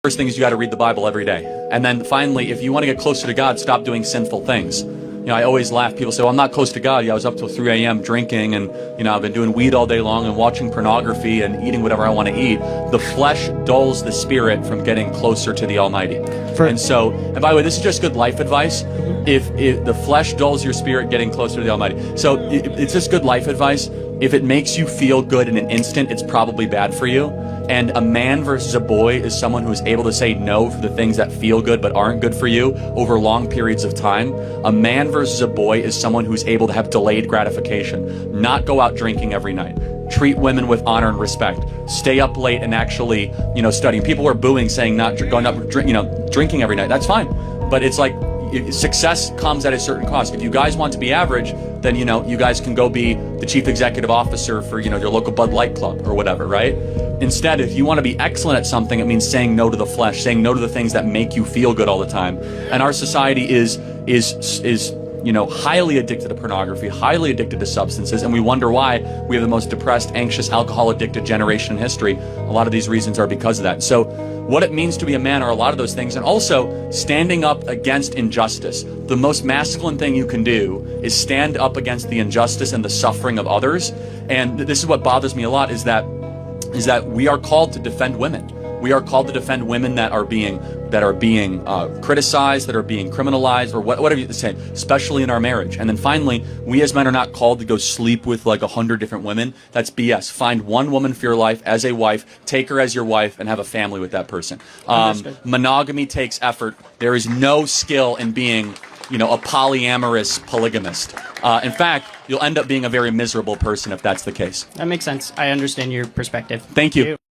First thing is you got to read the Bible every day. And then finally, if you want to get closer to God, stop doing sinful things. You know, I always laugh. People say, well, I'm not close to God. Yeah, I was up till 3 a.m. drinking, and, you know, I've been doing weed all day long and watching pornography and eating whatever I want to eat. The flesh dulls the spirit from getting closer to the Almighty. And by the way, this is just good life advice. If the flesh dulls your spirit getting closer to the Almighty. So it's just good life advice. If it makes you feel good in an instant, it's probably bad for you. And a man versus a boy is someone who is able to say no for the things that feel good but aren't good for you over long periods of time. A man versus a boy is someone who's able to have delayed gratification, not go out drinking every night, treat women with honor and respect, stay up late and actually, you know, studying. People were booing, saying not going up, drinking every night. That's fine, but it's like success comes at a certain cost. If you guys want to be average, then, you know, you guys can go be the chief executive officer for, you know, your local Bud Light club or whatever, right? Instead, if you want to be excellent at something, it means saying no to the flesh, saying no to the things that make you feel good all the time. And our society is you know, highly addicted to pornography, highly addicted to substances, and we wonder why we have the most depressed, anxious, alcohol-addicted generation in history. A lot of these reasons are because of that. So what it means to be a man are a lot of those things, and also standing up against injustice. The most masculine thing you can do is stand up against the injustice and the suffering of others. And this is what bothers me a lot, is that we are called to defend women. We are called to defend women that are being criticized, that are being criminalized, or whatever you say, especially in our marriage. And then finally, we as men are not called to go sleep with like 100 different women. That's BS. Find one woman for your life as a wife, take her as your wife, and have a family with that person. Monogamy takes effort. There is no skill in being, you know, a polyamorous polygamist. In fact, you'll end up being a very miserable person if that's the case. That makes sense. I understand your perspective. Thank you.